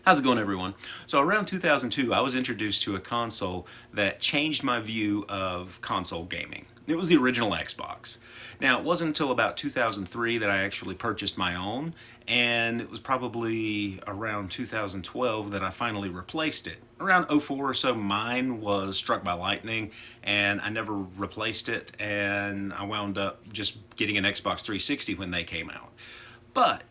How's it going, everyone? So around 2002, I was introduced to a console that changed my view of console gaming. It was the original Xbox. Now, it wasn't until about 2003 that I actually purchased my own, and it was probably around 2012 that I finally replaced it. Around '04 or so, mine was struck by lightning, and I never replaced it, and I wound up just getting an Xbox 360 when they came out. But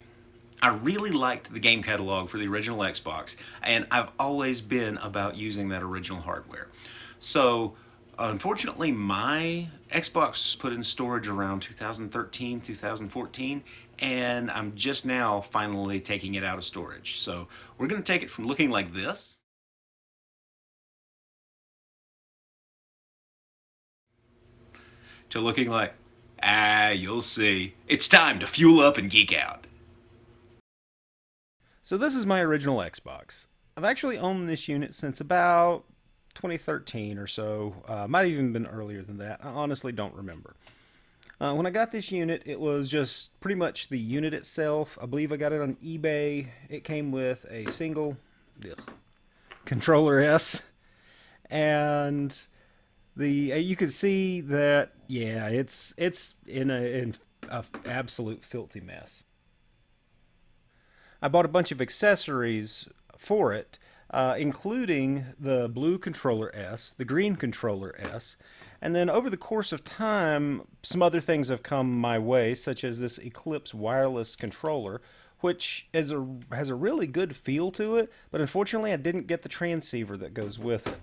I really liked the game catalog for the original Xbox, and I've always been about using that original hardware. So, unfortunately, my Xbox put in storage around 2013, 2014, and I'm just now finally taking it out of storage. So, we're going to take it from looking like this to looking like, you'll see. It's time to fuel up and geek out. So this is my original Xbox. I've actually owned this unit since about 2013 or so. Might have even been earlier than that. I honestly don't remember. When I got this unit, it was just pretty much the unit itself. I believe I got it on eBay. It came with a single controller S, and the you can see that it's in a absolute filthy mess. I bought a bunch of accessories for it, including the blue controller S, the green controller S, and then over the course of time, some other things have come my way, such as this Eclipse wireless controller, which has a really good feel to it, but unfortunately I didn't get the transceiver that goes with it.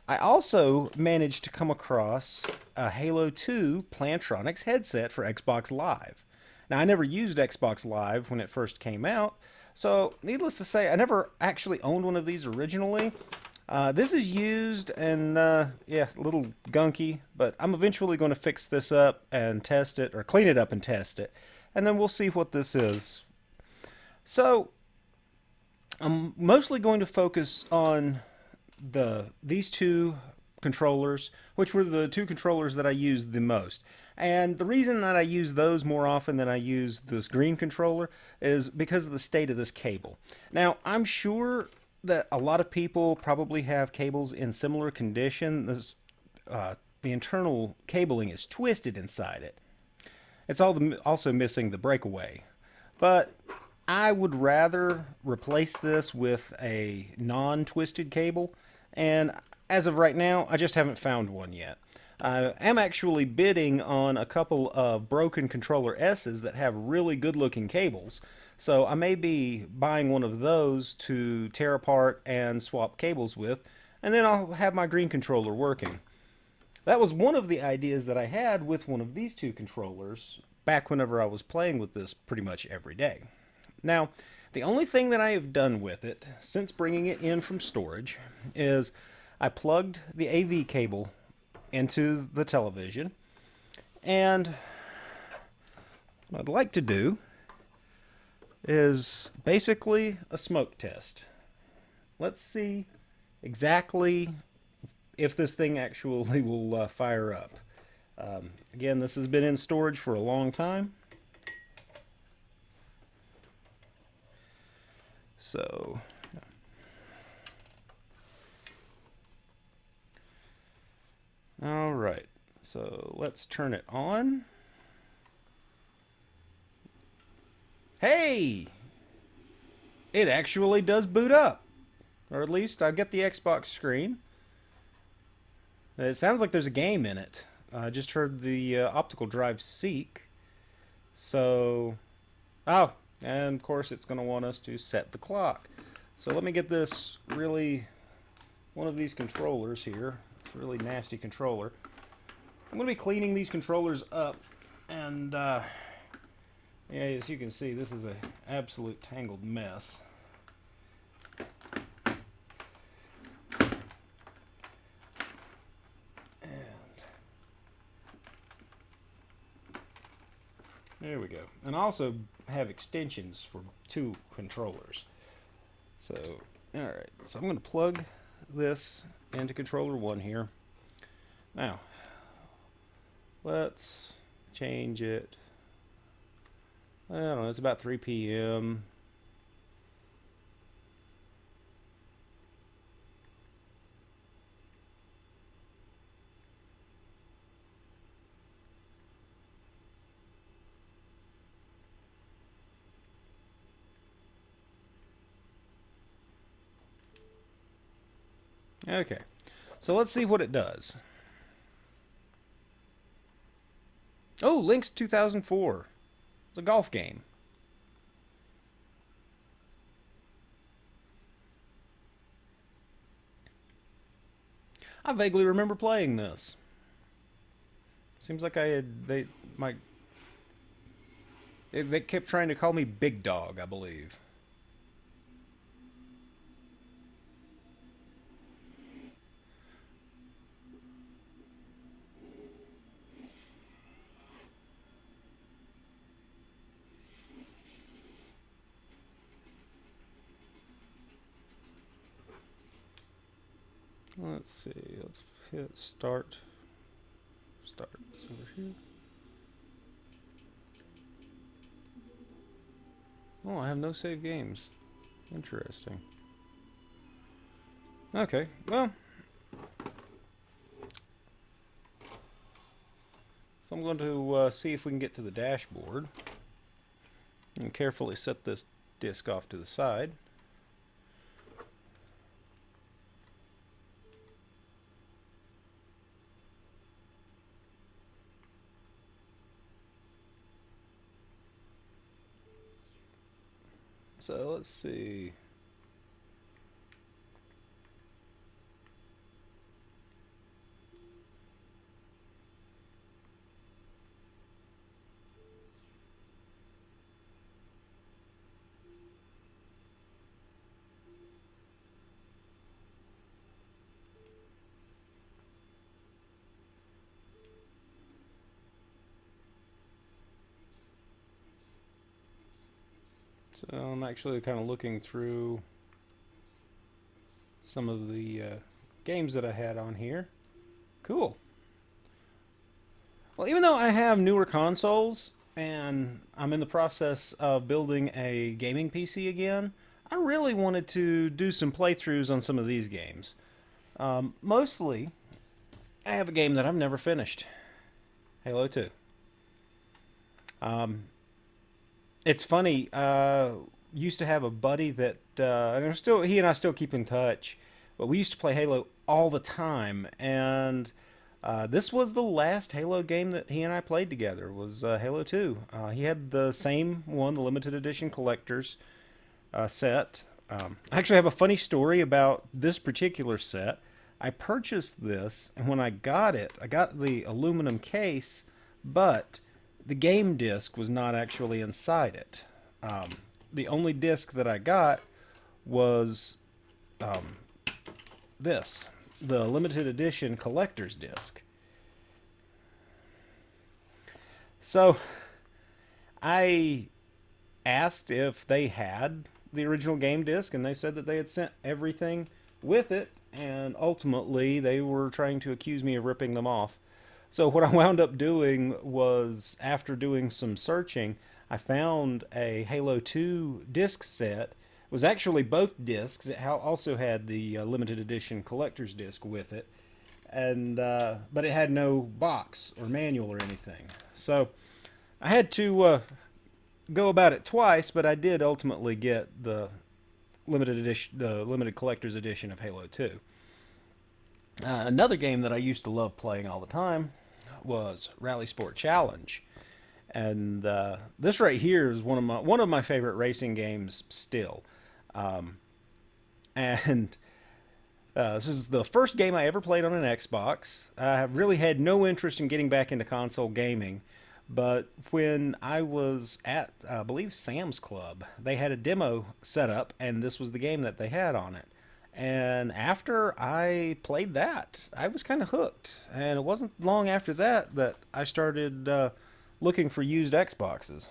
I also managed to come across a Halo 2 Plantronics headset for Xbox Live. Now, I never used Xbox Live when it first came out, so needless to say, I never actually owned one of these originally. This is used and, yeah, a little gunky, but I'm eventually going to fix this up and test it, or clean it up and test it, and then we'll see what this is. So, I'm mostly going to focus on these two controllers, which were the two controllers that I used the most. And the reason that I use those more often than I use this green controller is because of the state of this cable. Now, I'm sure that a lot of people probably have cables in similar condition. The internal cabling is twisted inside it. It's also missing the breakaway. But I would rather replace this with a non-twisted cable, and as of right now, I just haven't found one yet. I am actually bidding on a couple of broken controller S's that have really good looking cables, so I may be buying one of those to tear apart and swap cables with, and then I'll have my green controller working. That was one of the ideas that I had with one of these two controllers back whenever I was playing with this pretty much every day. Now, the only thing that I have done with it since bringing it in from storage is I plugged the AV cable into the television, and what I'd like to do is basically a smoke test. Let's see exactly if this thing actually will fire up. Again, this has been in storage for a long time. So, all right. So let's turn it on. Hey! It actually does boot up. Or at least I get the Xbox screen. It sounds like there's a game in it. I just heard the optical drive seek. So, oh, and of course it's going to want us to set the clock. So let me get this one of these controllers here. It's a really nasty controller. I'm going to be cleaning these controllers up, and yeah, as you can see, this is an absolute tangled mess. There we go. And I also have extensions for two controllers. So, alright. So I'm going to plug this into controller 1 here. Now, let's change it. I don't know, it's about 3 p.m. Okay, so let's see what it does. Oh, Link's 2004. It's a golf game. I vaguely remember playing this. Seems like I had my they kept trying to call me Big Dog, I believe. Let's see. Let's hit start. Start. It's over here. Oh, I have no save games. Interesting. Okay, well, so I'm going to see if we can get to the dashboard and carefully set this disk off to the side. So let's see. So I'm actually kind of looking through some of the games that I had on here. Cool. Well, even though I have newer consoles and I'm in the process of building a gaming PC again, I really wanted to do some playthroughs on some of these games. Mostly, I have a game that I've never finished, Halo 2. Um, it's funny. Used to have a buddy that, and he and I still keep in touch, but we used to play Halo all the time, and this was the last Halo game that he and I played together. Was Halo 2. He had the same one, the limited edition collector's set. I actually have a funny story about this particular set. I purchased this, and when I got it, I got the aluminum case, but the game disc was not actually inside it. Um, the only disc that I got was um, this, the limited edition collector's disc. So I asked if they had the original game disc, and they said that they had sent everything with it, and ultimately they were trying to accuse me of ripping them off. So what I wound up doing was, after doing some searching, I found a Halo 2 disc set. It was actually both discs. It also had the limited edition collector's disc with it, and but it had no box or manual or anything. So I had to go about it twice, but I did ultimately get the limited edition, the limited collector's edition of Halo 2. Another game that I used to love playing all the time was Rally Sport Challenge, and this right here is one of my favorite racing games still. Um, and this is the first game I ever played on an Xbox. I really had no interest in getting back into console gaming, but when I was at, I believe, Sam's Club, they had a demo set up, and this was the game that they had on it. And after I played that, I was kind of hooked. And it wasn't long after that that I started looking for used Xboxes.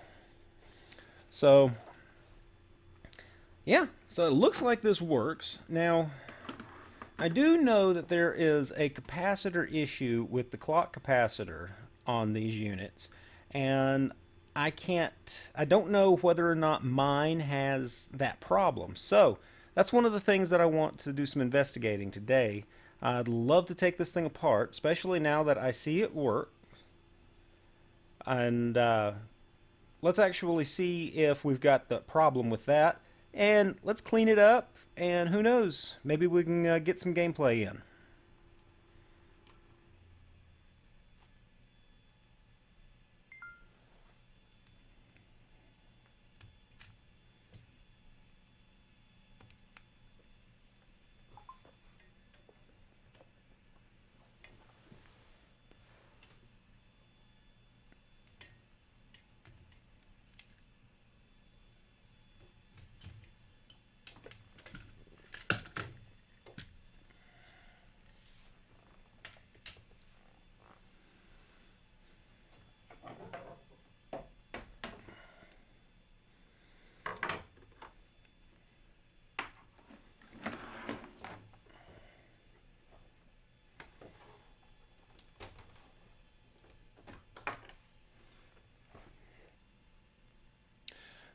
So, yeah, so it looks like this works. Now, I do know that there is a capacitor issue with the clock capacitor on these units, and I don't know whether or not mine has that problem. So that's one of the things that I want to do some investigating today. I'd love to take this thing apart, especially now that I see it work. And let's actually see if we've got the problem with that. And let's clean it up, And who knows, maybe we can get some gameplay in.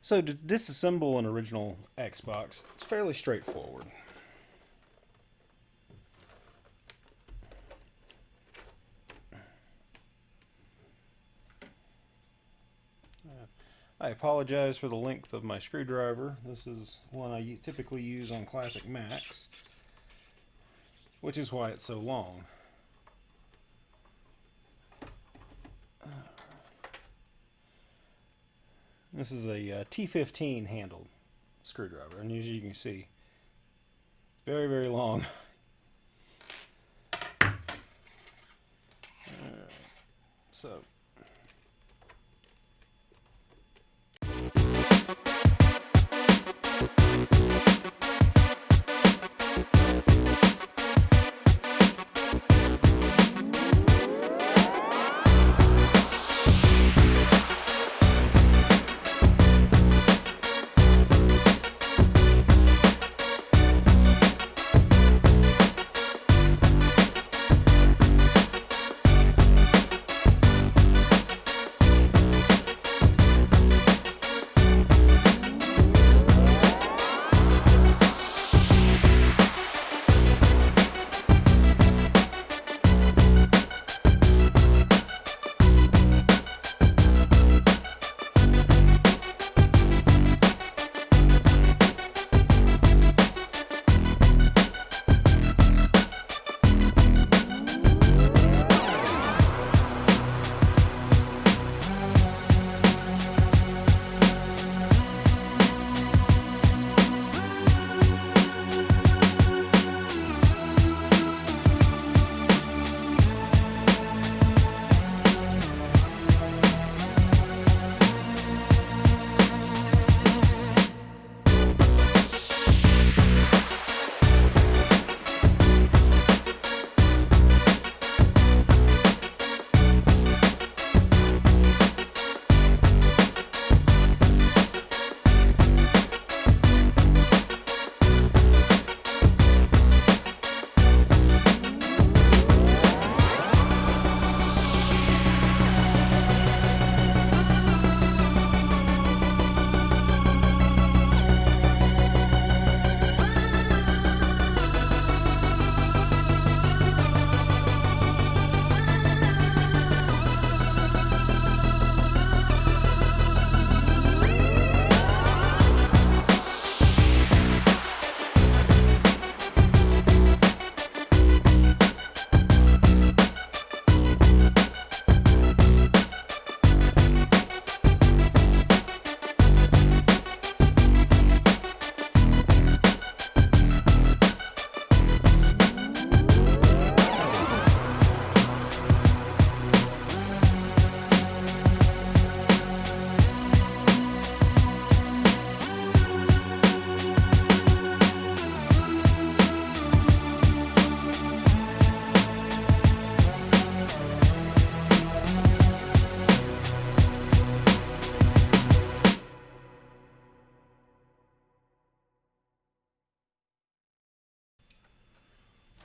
So to disassemble an original Xbox, it's fairly straightforward. I apologize for the length of my screwdriver. This is one I typically use on classic Macs, which is why it's so long. This is a T15 handled screwdriver, and as you can see, very, very long.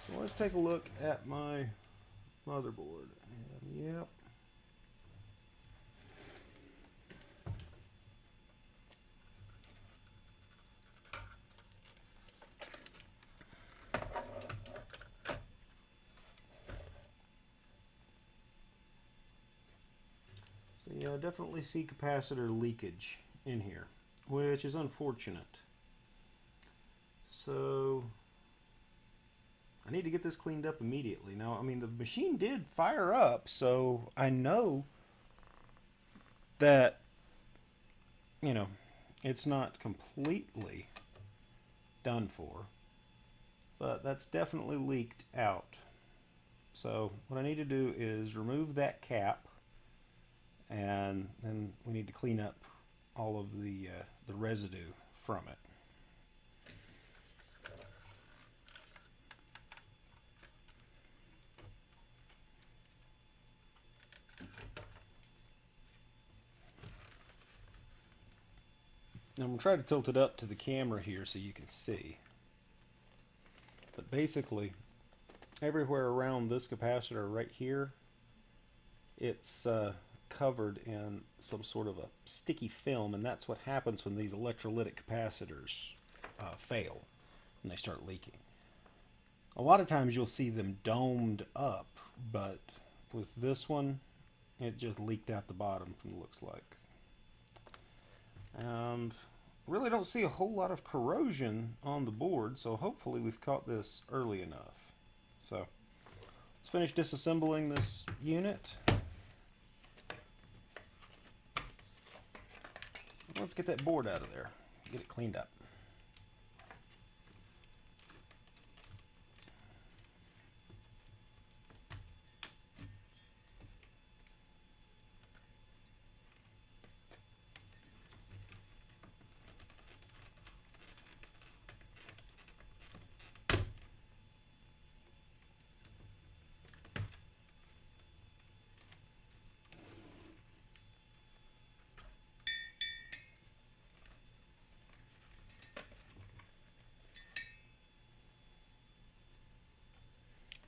So let's take a look at my motherboard. And yep. So yeah, I definitely see capacitor leakage in here, which is unfortunate. So I need to get this cleaned up immediately. Now, I mean, the machine did fire up, so I know that, you know, it's not completely done for, but that's definitely leaked out. So what I need to do is remove that cap, and then we need to clean up all of the residue from it. Now I'm going to try to tilt it up to the camera here so you can see. But basically, everywhere around this capacitor right here, it's covered in some sort of a sticky film, and that's what happens when these electrolytic capacitors fail and they start leaking. A lot of times you'll see them domed up, but with this one, it just leaked out the bottom from the looks like. And really don't see a whole lot of corrosion on the board, so hopefully we've caught this early enough. So let's finish disassembling this unit. Let's get that board out of there, get it cleaned up.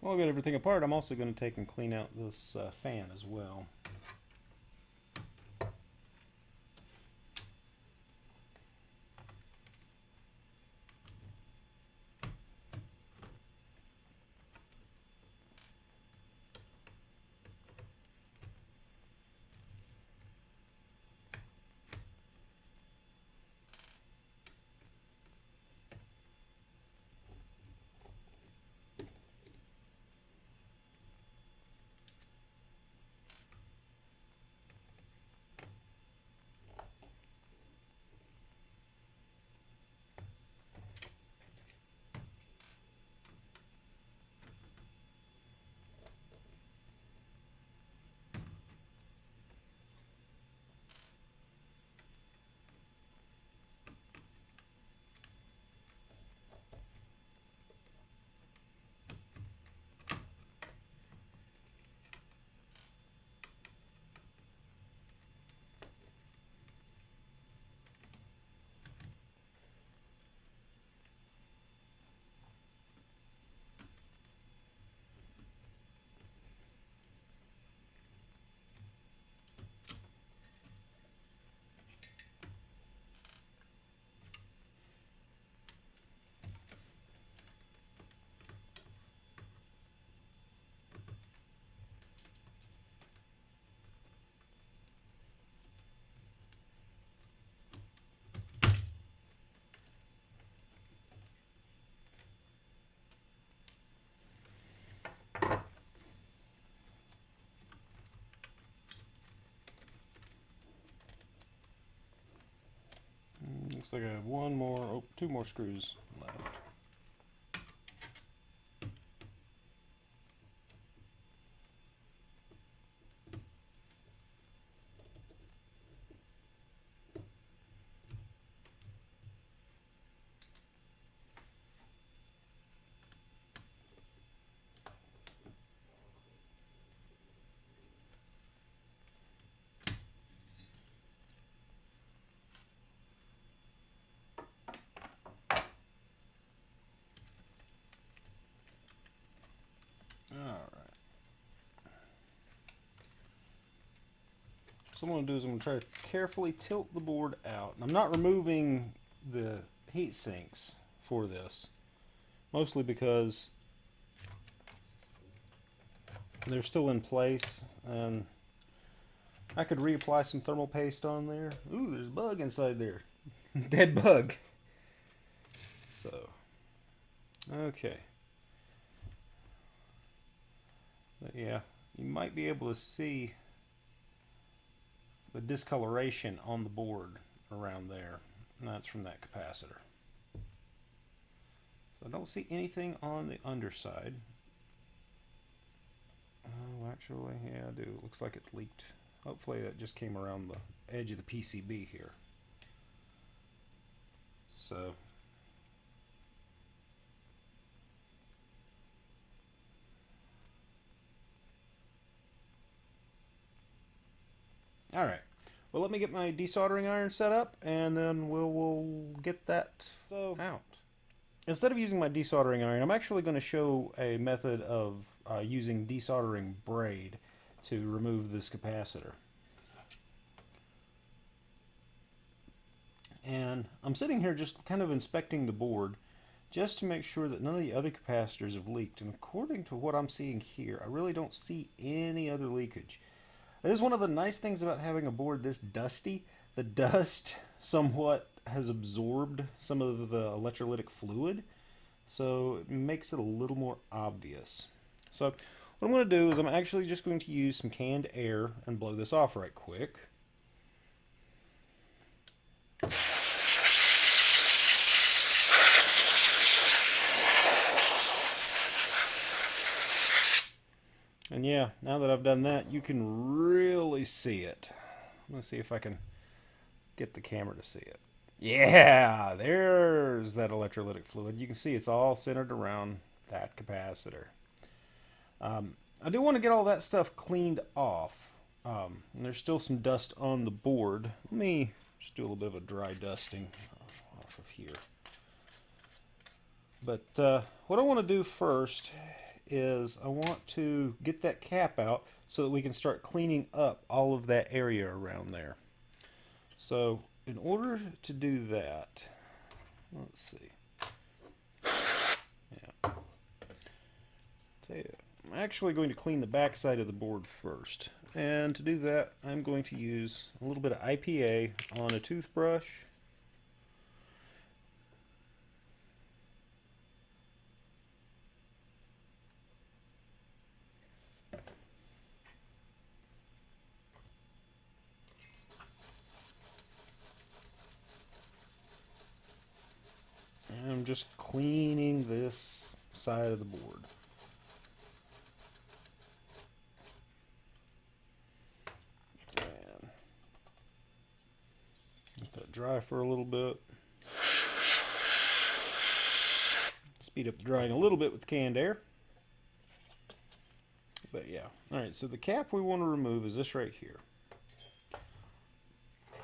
While I get everything apart, I'm also going to take and clean out this fan as well. Looks like I have two more screws left. Alright. So what I'm going to do is I'm going to try to carefully tilt the board out. And I'm not removing the heat sinks for this, mostly because they're still in place, and I could reapply some thermal paste on there. Ooh, there's a bug inside there. Dead bug. So Okay. But yeah, you might be able to see the discoloration on the board around there. And that's from that capacitor. So I don't see anything on the underside. Oh, actually, yeah, I do. It looks like it leaked. Hopefully that just came around the edge of the PCB here. So, all right. Well, let me get my desoldering iron set up, and then we'll get that out. Instead of using my desoldering iron, I'm actually going to show a method of using desoldering braid to remove this capacitor. And I'm sitting here just kind of inspecting the board just to make sure that none of the other capacitors have leaked. And according to what I'm seeing here, I really don't see any other leakage. That is one of the nice things about having a board this dusty. The dust somewhat has absorbed some of the electrolytic fluid, so it makes it a little more obvious. So what I'm going to do is I'm actually just going to use some canned air and blow this off right quick. And yeah, now that I've done that, you can really see it. I'm going to see if I can get the camera to see it. Yeah, there's that electrolytic fluid. You can see it's all centered around that capacitor. I do want to get all that stuff cleaned off. And there's still some dust on the board. Let me just do a little bit of a dry dusting off of here. But what I want to do first is I want to get that cap out so that we can start cleaning up all of that area around there. So in order to do that, let's see. Yeah. I'm actually going to clean the back side of the board first. And to do that, I'm going to use a little bit of IPA on a toothbrush. And I'm just cleaning this side of the board. And let that dry for a little bit. Speed up the drying a little bit with canned air. But yeah. Alright, so the cap we want to remove is this right here.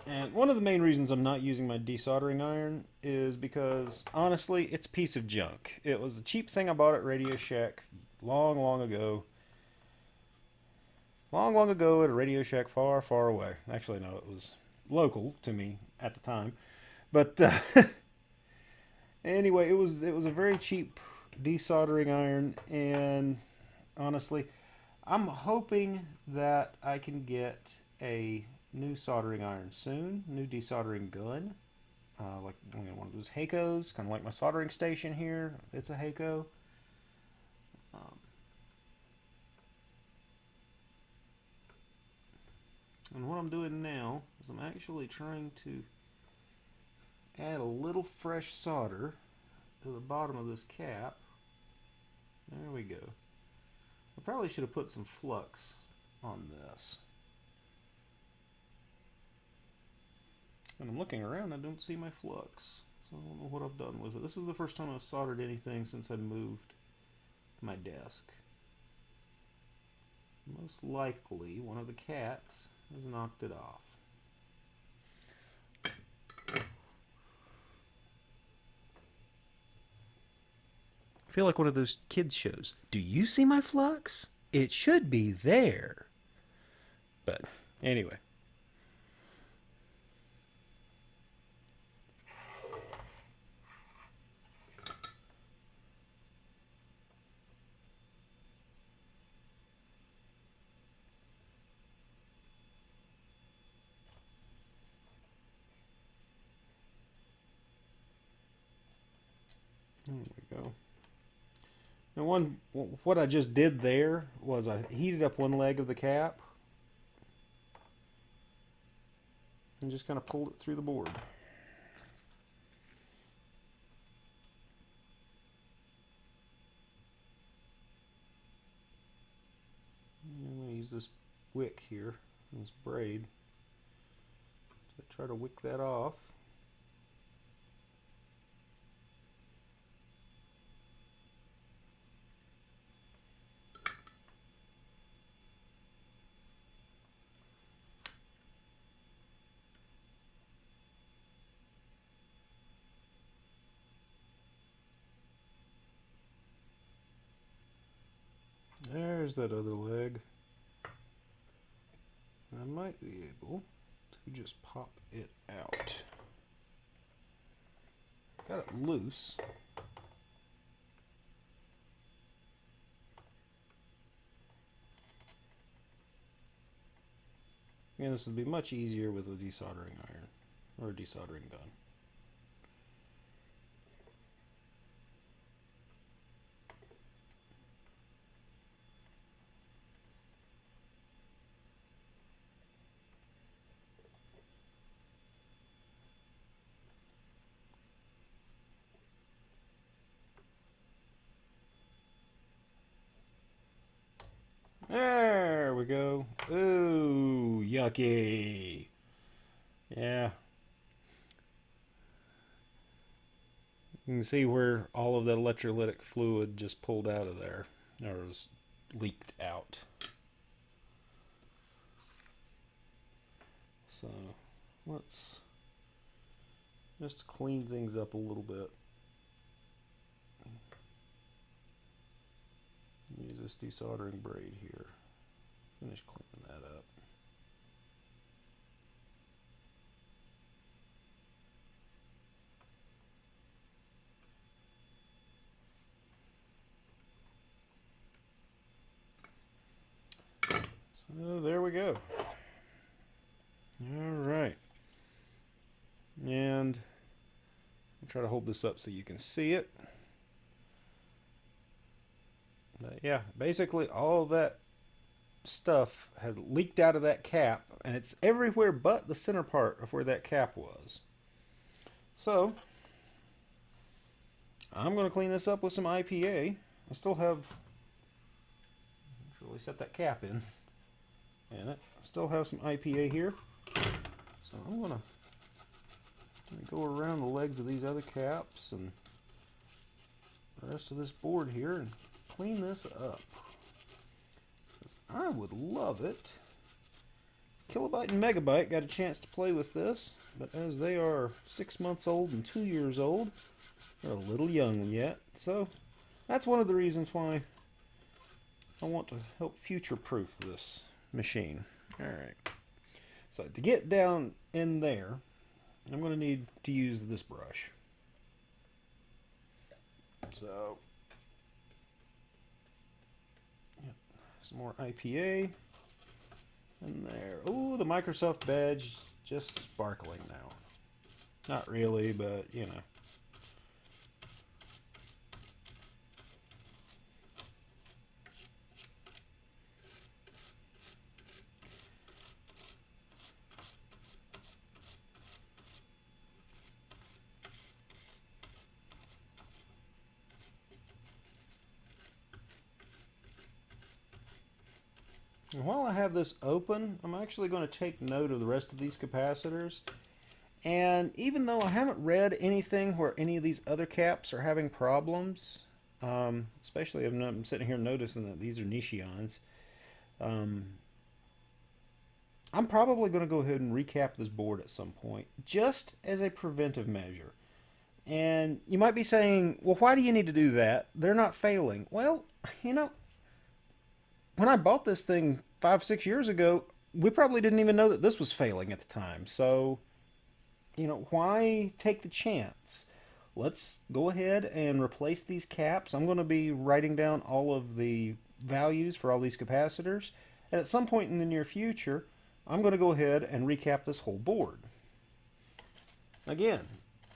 And one of the main reasons I'm not using my desoldering iron is because, honestly, it's a piece of junk. It was a cheap thing I bought at Radio Shack long, long ago. Long, long ago at a Radio Shack far, far away. Actually, no, it was local to me at the time. But anyway, it was a very cheap desoldering iron, and honestly, I'm hoping that I can get a new soldering iron soon, new desoldering gun, like one of those Hakos, kind of like my soldering station here. It's a Hako. And what I'm doing now is I'm actually trying to add a little fresh solder to the bottom of this cap. There we go. I probably should have put some flux on this. When I'm looking around, I don't see my flux. So I don't know what I've done with it. This is the first time I've soldered anything since I moved my desk. Most likely, one of the cats has knocked it off. I feel like one of those kids shows. Do you see my flux? It should be there. But anyway. There we go. And what I just did there was I heated up one leg of the cap and just kind of pulled it through the board. I'm going to use this wick here, this braid, to try to wick that off. There's that other leg. I might be able to just pop it out. Got it loose. And this would be much easier with a desoldering iron or a desoldering gun. There we go. Ooh, yucky. Yeah. You can see where all of that electrolytic fluid just pulled out of there, or was leaked out. So let's just clean things up a little bit. Use this desoldering braid here. Finish cleaning that up. So there we go. All right. And I'll try to hold this up so you can see it. But yeah, basically all that stuff had leaked out of that cap, and it's everywhere but the center part of where that cap was. So I'm going to clean this up with some IPA. I still have, really set that cap in it. I still have some IPA here, so I'm going to go around the legs of these other caps and the rest of this board here and clean this up. I would love it. Kilobyte and Megabyte got a chance to play with this, but as they are 6 months old and 2 years old, they're a little young yet. So that's one of the reasons why I want to help future-proof this machine. Alright. So to get down in there, I'm going to need to use this brush. So some more IPA in there. Oh, the Microsoft badge just sparkling now. Not really, but you know. And while I have this open, I'm actually going to take note of the rest of these capacitors. And even though I haven't read anything where any of these other caps are having problems, especially if I'm sitting here noticing that these are Nishions, I'm probably going to go ahead and recap this board at some point, just as a preventive measure. And you might be saying, well, why do you need to do that? They're not failing. Well, you know, when I bought this thing 5-6 years ago, we probably didn't even know that this was failing at the time. So, you know, why take the chance? Let's go ahead and replace these caps. I'm going to be writing down all of the values for all these capacitors. And at some point in the near future, I'm going to go ahead and recap this whole board. Again,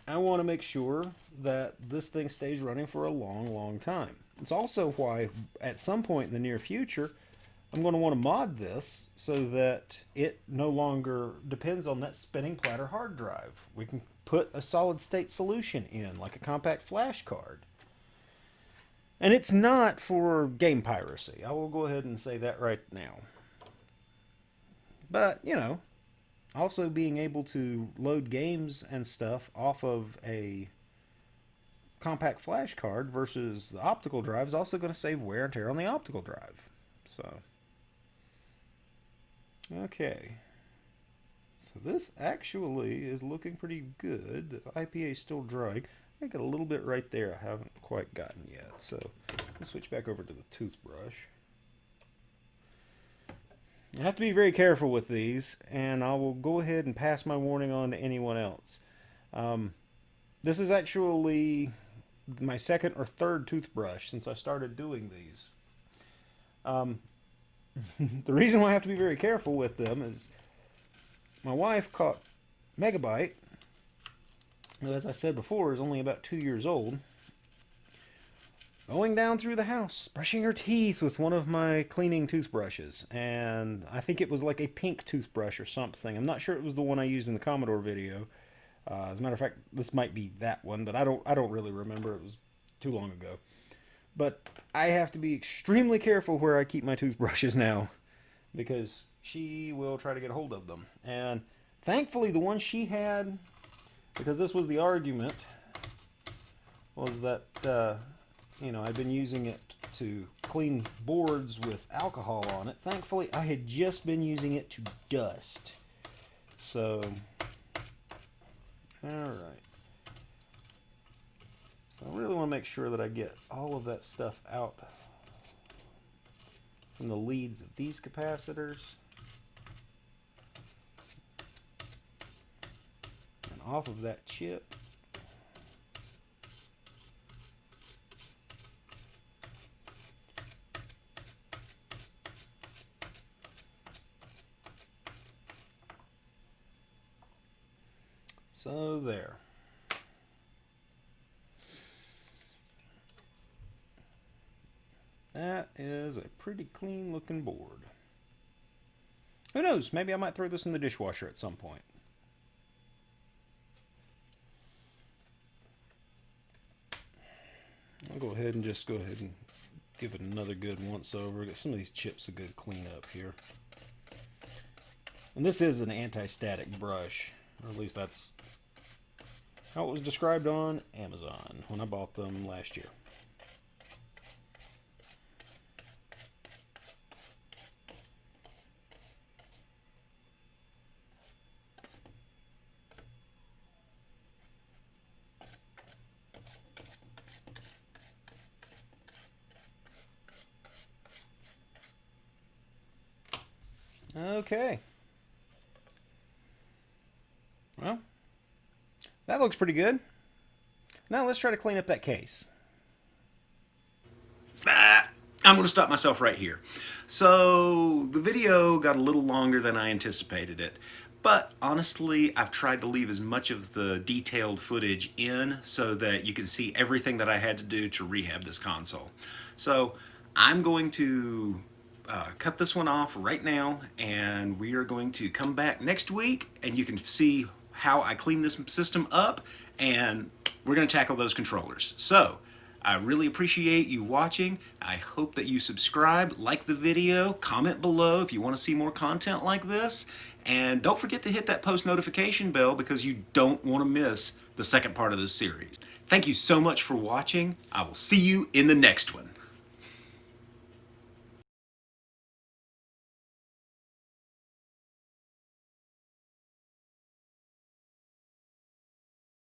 I want to make sure that this thing stays running for a long, long time. It's also why at some point in the near future, I'm going to want to mod this so that it no longer depends on that spinning platter hard drive. We can put a solid state solution in, like a compact flash card. And it's not for game piracy. I will go ahead and say that right now. But, you know, also being able to load games and stuff off of a compact flash card versus the optical drive is also going to save wear and tear on the optical drive. So, okay. So this actually is looking pretty good. The IPA is still drying. I got a little bit right there I haven't quite gotten yet. So let's switch back over to the toothbrush. I have to be very careful with these, and I will go ahead and pass my warning on to anyone else. This is actually my second or third toothbrush since I started doing these. The reason why I have to be very careful with them is my wife caught Megabyte, who, as I said before, is only about 2 years old, going down through the house, brushing her teeth with one of my cleaning toothbrushes. And I think it was like a pink toothbrush or something. I'm not sure it was the one I used in the Commodore video. As a matter of fact, this might be that one, but I don't really remember. It was too long ago. But I have to be extremely careful where I keep my toothbrushes now, because she will try to get a hold of them. And thankfully, the one she had, because this was the argument, was that you know, I'd been using it to clean boards with alcohol on it. Thankfully, I had just been using it to dust. So, alright. So I really want to make sure that I get all of that stuff out from the leads of these capacitors and off of that chip. So there. That is a pretty clean looking board. Who knows? Maybe I might throw this in the dishwasher at some point. I'll go ahead and give it another good once over. Get some of these chips a good clean up here. And this is an anti-static brush, or at least that's how it was described on Amazon when I bought them last year. Okay. Well, that looks pretty good. Now let's try to clean up that case. I'm going to stop myself right here. So the video got a little longer than I anticipated it. But honestly, I've tried to leave as much of the detailed footage in so that you can see everything that I had to do to rehab this console. So I'm going to cut this one off right now, and we are going to come back next week and you can see how I clean this system up, and we're going to tackle those controllers. So I really appreciate you watching. I hope that you subscribe, like the video, comment below if you want to see more content like this, and don't forget to hit that post notification bell because you don't want to miss the second part of this series. Thank you so much for watching. I will see you in the next one.